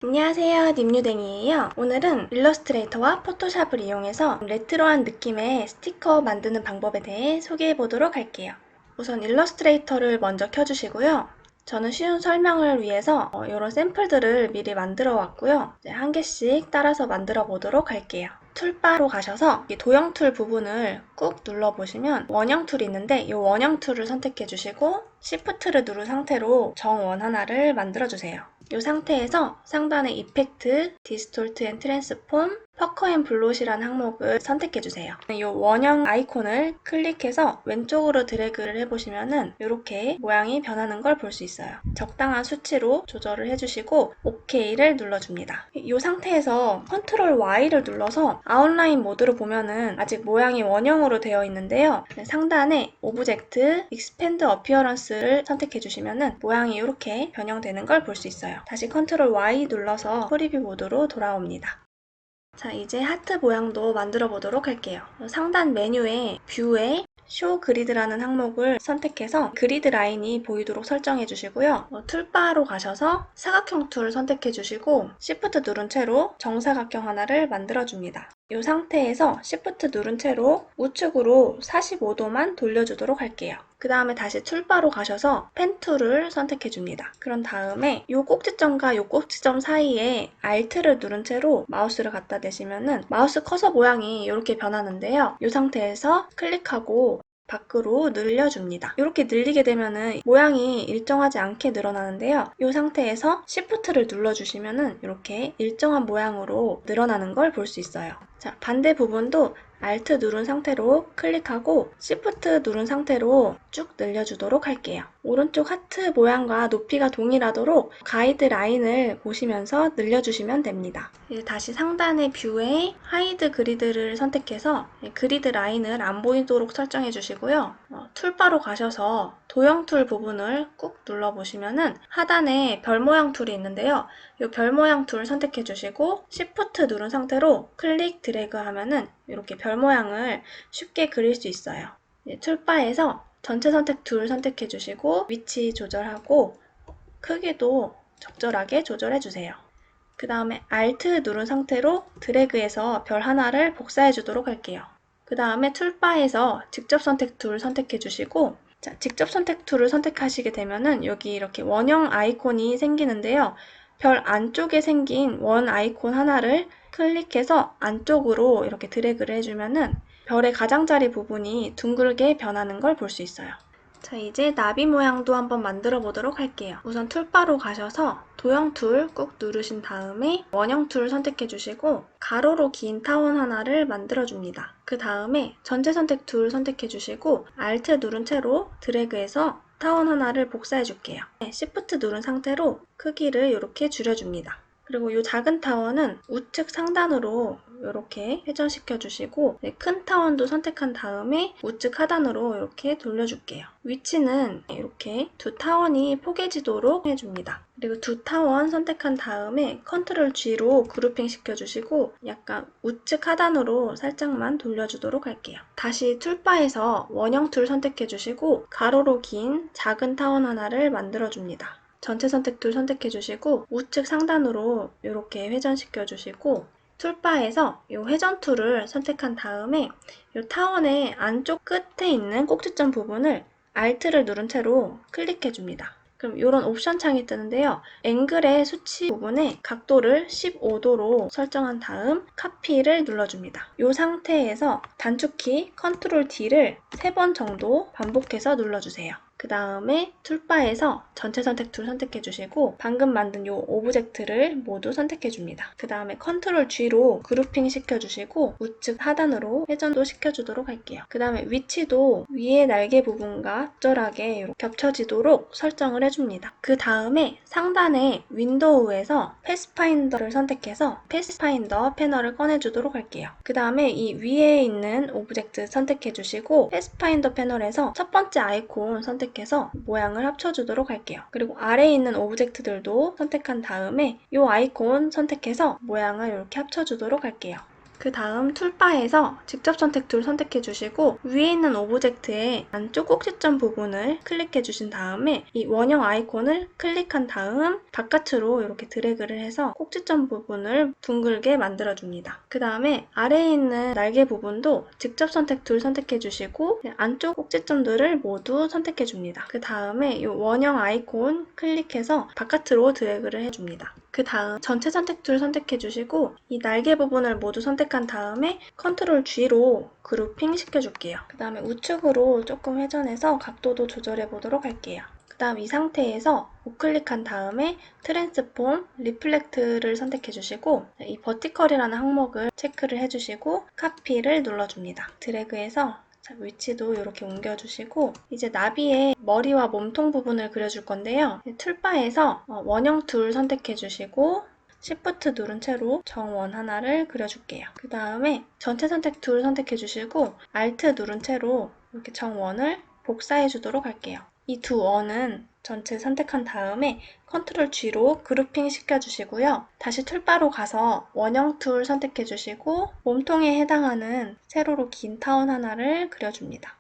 안녕하세요, 님유댕이에요. 오늘은 일러스트레이터와 포토샵을 이용해서 레트로한 느낌의 스티커 만드는 방법에 대해 소개해 보도록 할게요. 우선 일러스트레이터를 먼저 켜주시고요. 저는 쉬운 설명을 위해서 이런 샘플들을 미리 만들어 왔고요. 이제 한 개씩 따라서 만들어 보도록 할게요. 툴바로 가셔서 이 도형 툴 부분을 꾹 눌러보시면 원형 툴이 있는데 이 원형 툴을 선택해 주시고 Shift를 누른 상태로 정원 하나를 만들어 주세요. 이 상태에서 상단의 이펙트, 디스톨트 앤 트랜스폼, 퍼커 앤 블롯이라는 항목을 선택해주세요. 이 원형 아이콘을 클릭해서 왼쪽으로 드래그를 해보시면은 이렇게 모양이 변하는 걸 볼 수 있어요. 적당한 수치로 조절을 해주시고 OK를 눌러줍니다. 이 상태에서 컨트롤 Y를 눌러서 아웃라인 모드로 보면은 아직 모양이 원형으로 되어 있는데요. 상단에 오브젝트, 익스펜드 어피어런스를 선택해주시면은 모양이 이렇게 변형되는 걸 볼 수 있어요. 다시 컨트롤 Y 눌러서 프리뷰 모드로 돌아옵니다. 자, 이제 하트 모양도 만들어 보도록 할게요. 상단 메뉴에 뷰에 쇼 그리드라는 항목을 선택해서 그리드 라인이 보이도록 설정해 주시고요. 툴바로 가셔서 사각형 툴 선택해 주시고 Shift 누른 채로 정사각형 하나를 만들어 줍니다. 이 상태에서 Shift 누른 채로 우측으로 45도만 돌려주도록 할게요. 그 다음에 다시 툴바로 가셔서 펜 툴을 선택해 줍니다. 그런 다음에 이 꼭지점과 이 꼭지점 사이에 Alt를 누른 채로 마우스를 갖다 대시면은 마우스 커서 모양이 이렇게 변하는데요. 이 상태에서 클릭하고 밖으로 늘려줍니다. 이렇게 늘리게 되면은 모양이 일정하지 않게 늘어나는데요. 이 상태에서 Shift를 눌러주시면은 이렇게 일정한 모양으로 늘어나는 걸 볼 수 있어요. 자, 반대 부분도 Alt 누른 상태로 클릭하고 Shift 누른 상태로 쭉 늘려주도록 할게요. 오른쪽 하트 모양과 높이가 동일하도록 가이드 라인을 보시면서 늘려주시면 됩니다. 이제 다시 상단의 뷰에 하이드 그리드를 선택해서 그리드 라인을 안 보이도록 설정해 주시고요. 툴바로 가셔서 도형 툴 부분을 꾹 눌러보시면은 하단에 별 모양 툴이 있는데요. 이 별 모양 툴 선택해 주시고 Shift 누른 상태로 클릭 드래그 하면은 이렇게 별 모양을 쉽게 그릴 수 있어요. 툴바에서 전체 선택 툴 선택해 주시고 위치 조절하고 크기도 적절하게 조절해 주세요. 그 다음에 Alt 누른 상태로 드래그해서 별 하나를 복사해 주도록 할게요. 그 다음에 툴바에서 직접 선택 툴 선택해 주시고 자, 직접 선택 툴을 선택하시게 되면은 여기 이렇게 원형 아이콘이 생기는데요. 별 안쪽에 생긴 원 아이콘 하나를 클릭해서 안쪽으로 이렇게 드래그를 해주면은 별의 가장자리 부분이 둥글게 변하는 걸 볼 수 있어요. 자, 이제 나비 모양도 한번 만들어 보도록 할게요. 우선 툴바로 가셔서 도형 툴 꾹 누르신 다음에 원형 툴 선택해 주시고 가로로 긴 타원 하나를 만들어 줍니다. 그 다음에 전체 선택 툴 선택해 주시고 Alt 누른 채로 드래그해서 타원 하나를 복사해 줄게요. Shift 누른 상태로 크기를 이렇게 줄여줍니다. 그리고 이 작은 타원은 우측 상단으로 이렇게 회전시켜 주시고 큰 타원도 선택한 다음에 우측 하단으로 이렇게 돌려줄게요. 위치는 이렇게 두 타원이 포개지도록 해줍니다. 그리고 두 타원 선택한 다음에 컨트롤 G로 그룹핑 시켜주시고 약간 우측 하단으로 살짝만 돌려주도록 할게요. 다시 툴바에서 원형 툴 선택해주시고 가로로 긴 작은 타원 하나를 만들어줍니다. 전체 선택 툴 선택해주시고 우측 상단으로 이렇게 회전시켜주시고 툴바에서 이 회전 툴을 선택한 다음에 이 타원의 안쪽 끝에 있는 꼭지점 부분을 Alt를 누른 채로 클릭해줍니다. 그럼 이런 옵션 창이 뜨는데요. 앵글의 수치 부분에 각도를 15도로 설정한 다음 카피를 눌러줍니다. 이 상태에서 단축키 컨트롤 D를 3번 정도 반복해서 눌러주세요. 그 다음에 툴바에서 전체 선택 툴 선택해 주시고 방금 만든 이 오브젝트를 모두 선택해 줍니다. 그 다음에 컨트롤 G로 그룹핑 시켜주시고 우측 하단으로 회전도 시켜주도록 할게요. 그 다음에 위치도 위의 날개 부분과 적절하게 이렇게 겹쳐지도록 설정을 해줍니다. 그 다음에 상단의 윈도우에서 패스파인더를 선택해서 패스파인더 패널을 꺼내주도록 할게요. 그 다음에 이 위에 있는 오브젝트 선택해 주시고 패스파인더 패널에서 첫 번째 아이콘 선택해서 모양을 합쳐주도록 할게요. 그리고 아래에 있는 오브젝트들도 선택한 다음에 이 아이콘 선택해서 모양을 이렇게 합쳐주도록 할게요. 그 다음 툴바에서 직접 선택 툴 선택해 주시고 위에 있는 오브젝트의 안쪽 꼭지점 부분을 클릭해 주신 다음에 이 원형 아이콘을 클릭한 다음 바깥으로 이렇게 드래그를 해서 꼭지점 부분을 둥글게 만들어 줍니다. 그 다음에 아래에 있는 날개 부분도 직접 선택 툴 선택해 주시고 안쪽 꼭지점들을 모두 선택해 줍니다. 그 다음에 이 원형 아이콘 클릭해서 바깥으로 드래그를 해줍니다. 그 다음 전체 선택 툴 선택해 주시고 이 날개 부분을 모두 선택한 다음에 컨트롤 G로 그룹핑 시켜줄게요. 그 다음에 우측으로 조금 회전해서 각도도 조절해 보도록 할게요. 그 다음 이 상태에서 우클릭한 다음에 트랜스폼, 리플렉트를 선택해 주시고 이 버티컬이라는 항목을 체크를 해주시고 카피를 눌러줍니다. 드래그해서 위치도 이렇게 옮겨주시고 이제 나비의 머리와 몸통 부분을 그려줄 건데요. 툴바에서 원형 툴 선택해 주시고 Shift 누른 채로 정원 하나를 그려줄게요. 그 다음에 전체 선택 툴 선택해 주시고 Alt 누른 채로 이렇게 정원을 복사해 주도록 할게요. 이 두 원은 전체 선택한 다음에 컨트롤 G로 그룹핑 시켜주시고요. 다시 툴바로 가서 원형 툴 선택해주시고 몸통에 해당하는 세로로 긴 타원 하나를 그려줍니다.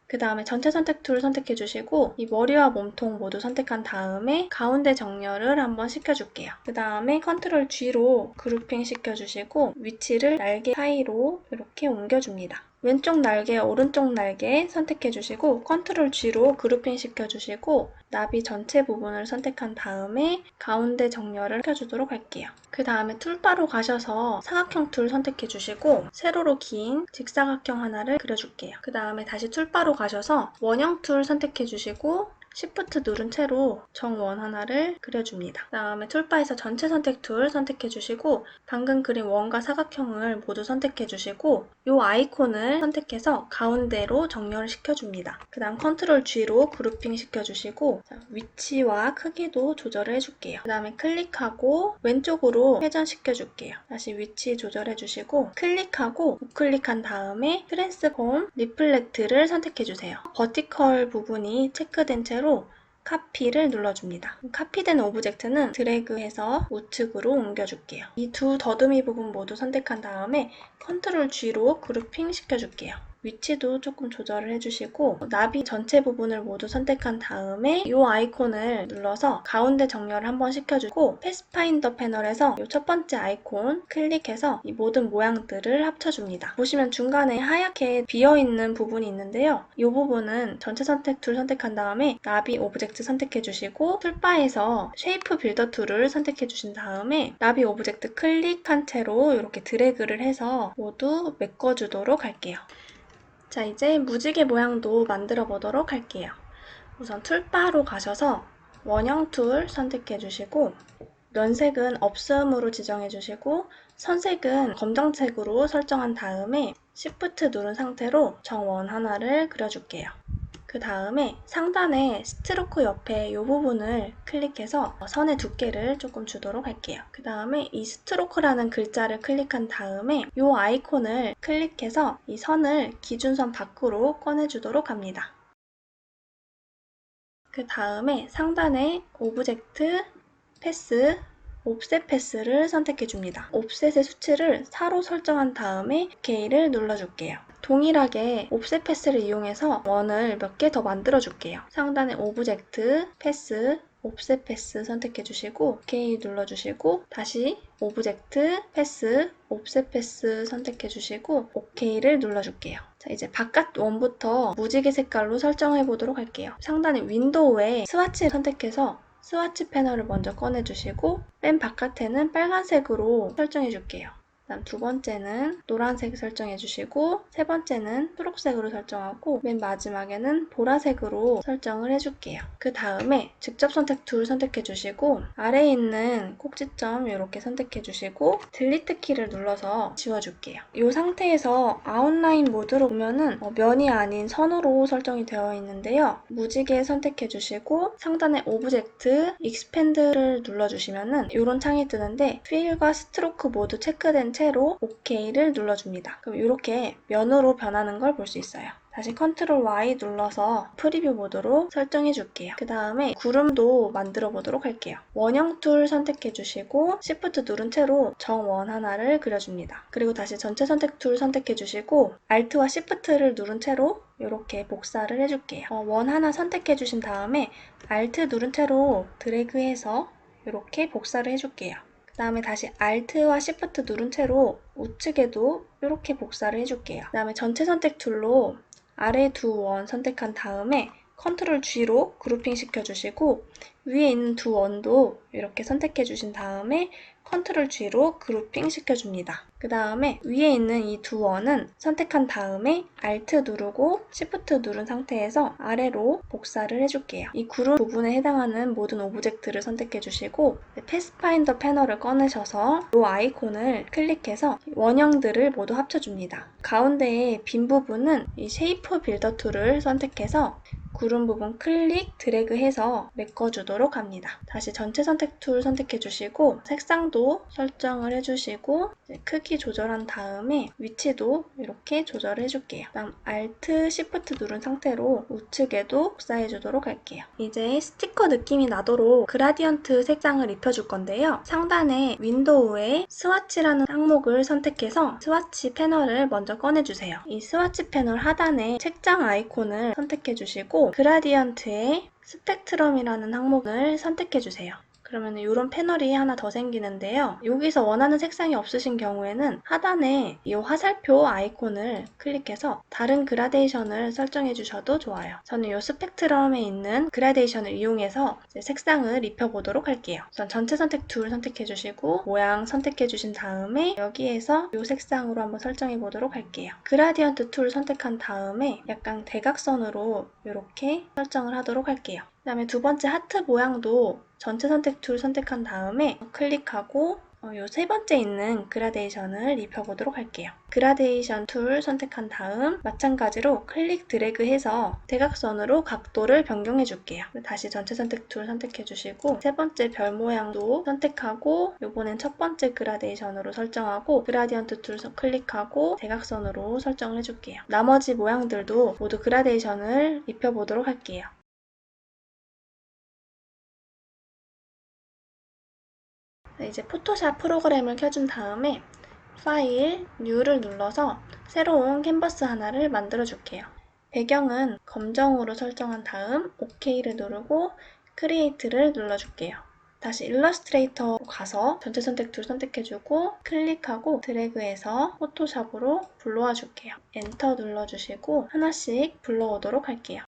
그 다음에 전체 선택 툴 선택해주시고 이 머리와 몸통 모두 선택한 다음에 가운데 정렬을 한번 시켜줄게요. 그 다음에 컨트롤 G로 그룹핑 시켜주시고 위치를 날개 사이로 이렇게 옮겨줍니다. 왼쪽 날개, 오른쪽 날개 선택해주시고 컨트롤 G로 그룹핑 시켜주시고 나비 전체 부분을 선택한 다음에 가운데 정렬을 시켜주도록 할게요. 그 다음에 툴바로 가셔서 사각형 툴 선택해주시고 세로로 긴 직사각형 하나를 그려줄게요. 그 다음에 다시 툴바로 가셔서 원형 툴 선택해주시고 Shift 누른 채로 정원 하나를 그려줍니다. 그 다음에 툴바에서 전체 선택 툴 선택해주시고 방금 그린 원과 사각형을 모두 선택해주시고 이 아이콘을 선택해서 가운데로 정렬을 시켜줍니다. 그 다음 컨트롤 G로 그룹핑 시켜주시고 위치와 크기도 조절을 해줄게요. 그 다음에 클릭하고 왼쪽으로 회전시켜줄게요. 다시 위치 조절해주시고 클릭하고 우클릭한 다음에 트랜스폼, 리플렉트를 선택해주세요. 버티컬 부분이 체크된 채로 카피를 눌러줍니다. 카피된 오브젝트는 드래그해서 우측으로 옮겨줄게요. 이 두 더듬이 부분 모두 선택한 다음에 컨트롤 G로 그룹핑 시켜줄게요. 위치도 조금 조절을 해주시고 나비 전체 부분을 모두 선택한 다음에 이 아이콘을 눌러서 가운데 정렬을 한번 시켜주고 패스파인더 패널에서 이 첫 번째 아이콘 클릭해서 이 모든 모양들을 합쳐줍니다. 보시면 중간에 하얗게 비어있는 부분이 있는데요. 이 부분은 전체 선택 툴 선택한 다음에 나비 오브젝트 선택해주시고 툴바에서 쉐이프 빌더 툴을 선택해주신 다음에 나비 오브젝트 클릭한 채로 이렇게 드래그를 해서 모두 메꿔주도록 할게요. 자, 이제 무지개 모양도 만들어 보도록 할게요. 우선 툴바로 가셔서 원형 툴 선택해 주시고 면색은 없음으로 지정해 주시고 선색은 검정색으로 설정한 다음에 Shift 누른 상태로 정원 하나를 그려줄게요. 그 다음에 상단에 스트로크 옆에 이 부분을 클릭해서 선의 두께를 조금 주도록 할게요. 그 다음에 이 스트로크라는 글자를 클릭한 다음에 이 아이콘을 클릭해서 이 선을 기준선 밖으로 꺼내주도록 합니다. 그 다음에 상단에 오브젝트, 패스, 옵셋 패스를 선택해줍니다. 옵셋의 수치를 4로 설정한 다음에 OK를 눌러줄게요. 동일하게 옵셋 패스를 이용해서 원을 몇 개 더 만들어줄게요. 상단에 오브젝트, 패스, 옵셋 패스 선택해주시고 OK 눌러주시고 다시 오브젝트, 패스, 옵셋 패스 선택해주시고 OK를 눌러줄게요. 자, 이제 바깥 원부터 무지개 색깔로 설정해 보도록 할게요. 상단에 윈도우에 스와치 선택해서 스와치 패널을 먼저 꺼내주시고 맨 바깥에는 빨간색으로 설정해줄게요. 다음 두 번째는 노란색 설정해주시고 세 번째는 초록색으로 설정하고 맨 마지막에는 보라색으로 설정을 해줄게요. 그 다음에 직접 선택 툴 선택해주시고 아래에 있는 꼭지점 이렇게 선택해주시고 딜리트 키를 눌러서 지워줄게요. 이 상태에서 아웃라인 모드로 보면은 면이 아닌 선으로 설정이 되어 있는데요. 무지개 선택해주시고 상단에 오브젝트, 익스펜드를 눌러주시면은 이런 창이 뜨는데 필과 스트로크 모두 체크된 채로 OK를 눌러줍니다. 그럼 이렇게 면으로 변하는 걸 볼 수 있어요. 다시 컨트롤 Y 눌러서 프리뷰 모드로 설정해 줄게요. 그 다음에 구름도 만들어 보도록 할게요. 원형 툴 선택해 주시고 Shift 누른 채로 정원 하나를 그려줍니다. 그리고 다시 전체 선택 툴 선택해 주시고 Alt와 Shift를 누른 채로 이렇게 복사를 해줄게요. 원 하나 선택해 주신 다음에 Alt 누른 채로 드래그해서 이렇게 복사를 해줄게요. 그 다음에 다시 Alt와 Shift 누른 채로 우측에도 이렇게 복사를 해줄게요. 그 다음에 전체 선택 툴로 아래 두 원 선택한 다음에 컨트롤 G로 그룹핑 시켜주시고 위에 있는 두 원도 이렇게 선택해 주신 다음에 컨트롤 G로 그룹핑 시켜줍니다. 그 다음에 위에 있는 이 두 원은 선택한 다음에 Alt 누르고 Shift 누른 상태에서 아래로 복사를 해줄게요. 이 구름 부분에 해당하는 모든 오브젝트를 선택해 주시고 패스파인더 패널을 꺼내셔서 이 아이콘을 클릭해서 원형들을 모두 합쳐줍니다. 가운데에 빈 부분은 이 쉐이프 빌더 툴을 선택해서 구름 부분 클릭, 드래그해서 메꿔주도록 합니다. 다시 전체 선택 툴 선택해 주시고 색상도 설정을 해주시고 크기 조절한 다음에 위치도 이렇게 조절해 줄게요. 그다음 Alt, Shift 누른 상태로 우측에도 복사해 주도록 할게요. 이제 스티커 느낌이 나도록 그라디언트 색상을 입혀줄 건데요. 상단에 윈도우에 스와치라는 항목을 선택해서 스와치 패널을 먼저 꺼내주세요. 이 스와치 패널 하단에 책장 아이콘을 선택해 주시고 그라디언트에 스펙트럼이라는 항목을 선택해주세요. 그러면 이런 패널이 하나 더 생기는데요. 여기서 원하는 색상이 없으신 경우에는 하단에 이 화살표 아이콘을 클릭해서 다른 그라데이션을 설정해 주셔도 좋아요. 저는 이 스펙트럼에 있는 그라데이션을 이용해서 색상을 입혀보도록 할게요. 우선 전체 선택 툴 선택해 주시고 모양 선택해 주신 다음에 여기에서 이 색상으로 한번 설정해 보도록 할게요. 그라디언트 툴 선택한 다음에 약간 대각선으로 이렇게 설정을 하도록 할게요. 그 다음에 두 번째 하트 모양도 전체 선택 툴 선택한 다음에 클릭하고 이 세 번째 있는 그라데이션을 입혀보도록 할게요. 그라데이션 툴 선택한 다음 마찬가지로 클릭 드래그 해서 대각선으로 각도를 변경해 줄게요. 다시 전체 선택 툴 선택해 주시고 세 번째 별 모양도 선택하고 이번엔 첫 번째 그라데이션으로 설정하고 그라디언트 툴 클릭하고 대각선으로 설정을 해줄게요. 나머지 모양들도 모두 그라데이션을 입혀보도록 할게요. 이제 포토샵 프로그램을 켜준 다음에 파일, 뉴를 눌러서 새로운 캔버스 하나를 만들어 줄게요. 배경은 검정으로 설정한 다음 OK를 누르고 크리에이트를 눌러줄게요. 다시 일러스트레이터 가서 전체 선택 툴 선택해주고 클릭하고 드래그해서 포토샵으로 불러와 줄게요. 엔터 눌러주시고 하나씩 불러오도록 할게요.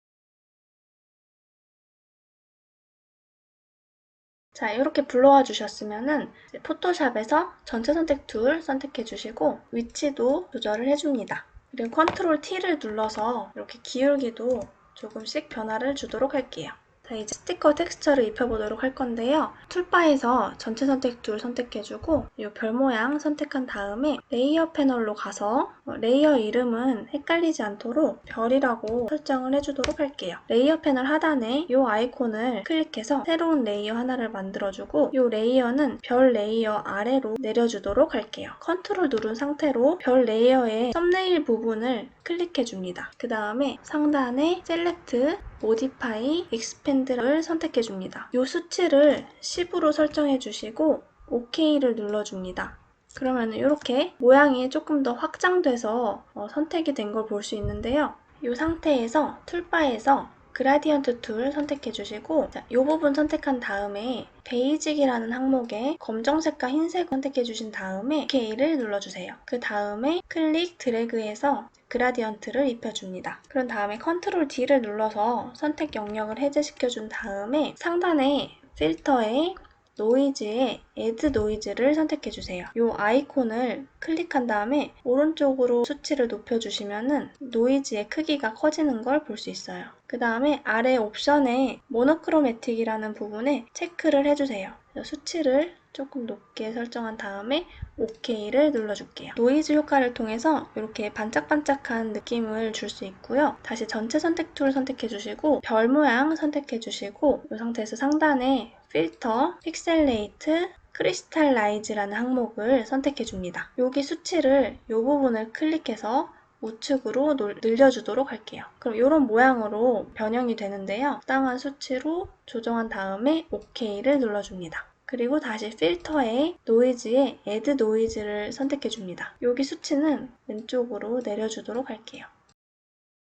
자, 이렇게 불러와 주셨으면은 포토샵에서 전체 선택 툴 선택해 주시고 위치도 조절을 해줍니다. 그리고 컨트롤 T를 눌러서 이렇게 기울기도 조금씩 변화를 주도록 할게요. 자, 이제 스티커 텍스처를 입혀보도록 할 건데요. 툴바에서 전체 선택 툴 선택해주고 이 별 모양 선택한 다음에 레이어 패널로 가서 레이어 이름은 헷갈리지 않도록 별이라고 설정을 해주도록 할게요. 레이어 패널 하단에 이 아이콘을 클릭해서 새로운 레이어 하나를 만들어주고 이 레이어는 별 레이어 아래로 내려주도록 할게요. 컨트롤 누른 상태로 별 레이어의 썸네일 부분을 클릭해줍니다. 그 다음에 상단에 셀렉트 모디파이 익스펜드를 선택해줍니다. 이 수치를 10으로 설정해주시고 OK를 눌러줍니다. 그러면 이렇게 모양이 조금 더 확장돼서 선택이 된 걸 볼 수 있는데요. 이 상태에서 툴바에서 그라디언트 툴 선택해주시고 이 부분 선택한 다음에 베이직이라는 항목에 검정색과 흰색 선택해주신 다음에 OK를 눌러주세요. 그 다음에 클릭 드래그해서 그라디언트를 입혀줍니다. 그런 다음에 컨트롤 D를 눌러서 선택 영역을 해제시켜준 다음에 상단에 필터에 노이즈에 Add 노이즈를 선택해주세요. 이 아이콘을 클릭한 다음에 오른쪽으로 수치를 높여주시면 노이즈의 크기가 커지는 걸 볼 수 있어요. 그 다음에 아래 옵션에 모노크로매틱이라는 부분에 체크를 해주세요. 수치를 조금 높게 설정한 다음에 OK를 눌러줄게요. 노이즈 효과를 통해서 이렇게 반짝반짝한 느낌을 줄 수 있고요. 다시 전체 선택 툴 선택해주시고 별 모양 선택해주시고 이 상태에서 상단에 필터, 픽셀레이트, 크리스탈라이즈라는 항목을 선택해줍니다. 여기 수치를 이 부분을 클릭해서 우측으로 늘려주도록 할게요. 그럼 이런 모양으로 변형이 되는데요. 적당한 수치로 조정한 다음에 OK를 눌러줍니다. 그리고 다시 필터의 노이즈에 Add 노이즈를 선택해줍니다. 여기 수치는 왼쪽으로 내려주도록 할게요.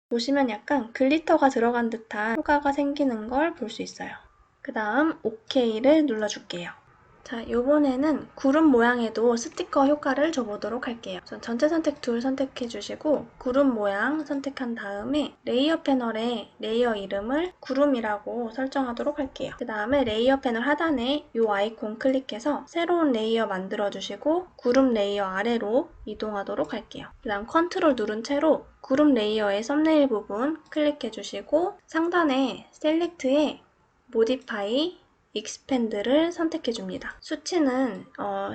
보시면 약간 글리터가 들어간 듯한 효과가 생기는 걸 볼 수 있어요. 그 다음 OK를 눌러줄게요. 자, 이번에는 구름 모양에도 스티커 효과를 줘보도록 할게요. 전 전체 선택 툴 선택해주시고 구름 모양 선택한 다음에 레이어 패널에 레이어 이름을 구름이라고 설정하도록 할게요. 그 다음에 레이어 패널 하단에 이 아이콘 클릭해서 새로운 레이어 만들어주시고 구름 레이어 아래로 이동하도록 할게요. 그 다음 컨트롤 누른 채로 구름 레이어의 썸네일 부분 클릭해주시고 상단에 셀렉트에 모디파이 익스펜드를 선택해줍니다. 수치는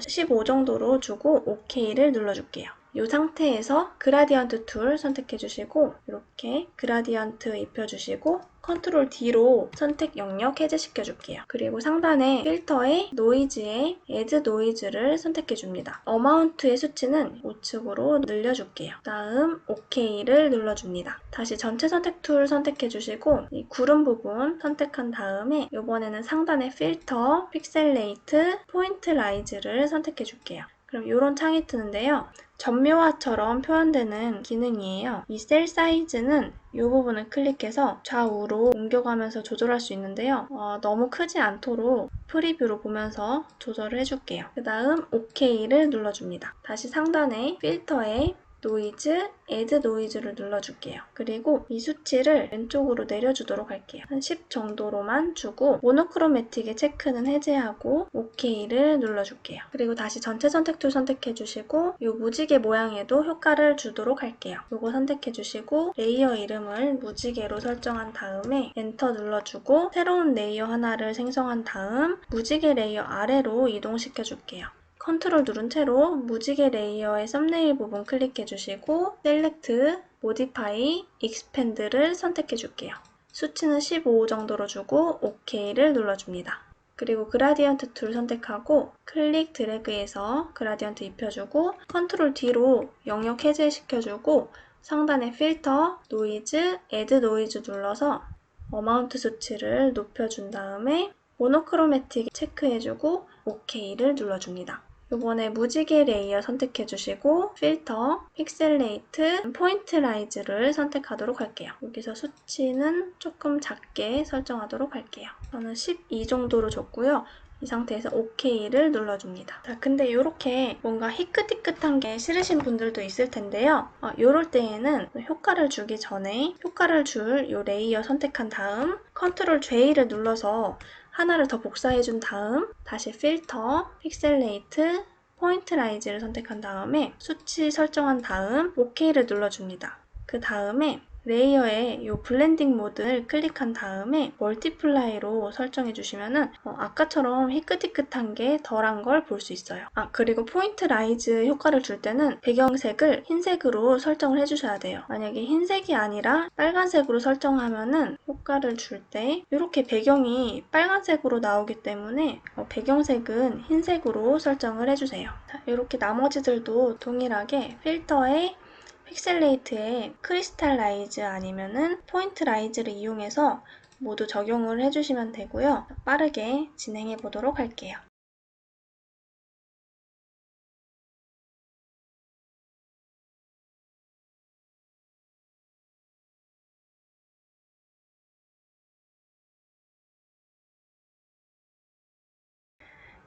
15 정도로 주고 OK를 눌러줄게요. 이 상태에서 그라디언트 툴 선택해주시고 이렇게 그라디언트 입혀주시고 컨트롤 D로 선택 영역 해제시켜줄게요. 그리고 상단에 필터의 노이즈에 Add 노이즈를 선택해줍니다. 어마운트의 수치는 우측으로 늘려줄게요. 다음 OK를 눌러줍니다. 다시 전체 선택 툴 선택해주시고 이 구름 부분 선택한 다음에 이번에는 상단의 필터, 픽셀레이트, 포인트 라이즈를 선택해줄게요. 그럼 이런 창이 뜨는데요. 전묘화처럼 표현되는 기능이에요. 이 셀 사이즈는 이 부분을 클릭해서 좌우로 옮겨가면서 조절할 수 있는데요. 너무 크지 않도록 프리뷰로 보면서 조절을 해줄게요. 그 다음 OK를 눌러줍니다. 다시 상단에 필터에 노이즈, Add 노이즈를 눌러줄게요. 그리고 이 수치를 왼쪽으로 내려주도록 할게요. 한 10 정도로만 주고 모노크로매틱의 체크는 해제하고 OK를 눌러줄게요. 그리고 다시 전체 선택 툴 선택해주시고 이 무지개 모양에도 효과를 주도록 할게요. 이거 선택해주시고 레이어 이름을 무지개로 설정한 다음에 엔터 눌러주고 새로운 레이어 하나를 생성한 다음 무지개 레이어 아래로 이동시켜줄게요. 컨트롤 누른 채로 무지개 레이어의 썸네일 부분 클릭해주시고 셀렉트, 모디파이, 익스펜드를 선택해줄게요. 수치는 15 정도로 주고 OK를 눌러줍니다. 그리고 그라디언트 툴 선택하고 클릭 드래그해서 그라디언트 입혀주고 컨트롤 D로 영역 해제시켜주고 상단에 필터, 노이즈, 애드 노이즈 눌러서 어마운트 수치를 높여준 다음에 모노크로매틱 체크해주고 OK를 눌러줍니다. 이번에 무지개 레이어 선택해주시고 필터, 픽셀레이트, 포인트 라이즈를 선택하도록 할게요. 여기서 수치는 조금 작게 설정하도록 할게요. 저는 12 정도로 줬고요. 이 상태에서 OK를 눌러줍니다. 자, 근데 이렇게 뭔가 희끗희끗한 게 싫으신 분들도 있을 텐데요. 이럴 때에는 효과를 주기 전에 효과를 줄 이 레이어 선택한 다음 컨트롤 J를 눌러서 하나를 더 복사해준 다음 다시 필터, 픽셀레이트, 포인트 라이즈를 선택한 다음에 수치 설정한 다음 OK를 눌러줍니다. 그 다음에 레이어에 이 블렌딩 모드를 클릭한 다음에 멀티플라이로 설정해 주시면은 아까처럼 희끗희끗한 게 덜한 걸 볼 수 있어요. 그리고 포인트 라이즈 효과를 줄 때는 배경색을 흰색으로 설정을 해주셔야 돼요. 만약에 흰색이 아니라 빨간색으로 설정하면은 효과를 줄 때 이렇게 배경이 빨간색으로 나오기 때문에 배경색은 흰색으로 설정을 해주세요. 자, 이렇게 나머지들도 동일하게 필터에 픽셀레이트에 크리스탈라이즈 아니면은 포인트 라이즈를 이용해서 모두 적용을 해주시면 되고요. 빠르게 진행해 보도록 할게요.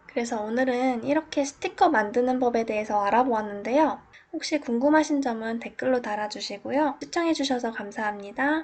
그래서 오늘은 이렇게 스티커 만드는 법에 대해서 알아보았는데요. 혹시 궁금하신 점은 댓글로 달아주시고요. 시청해주셔서 감사합니다.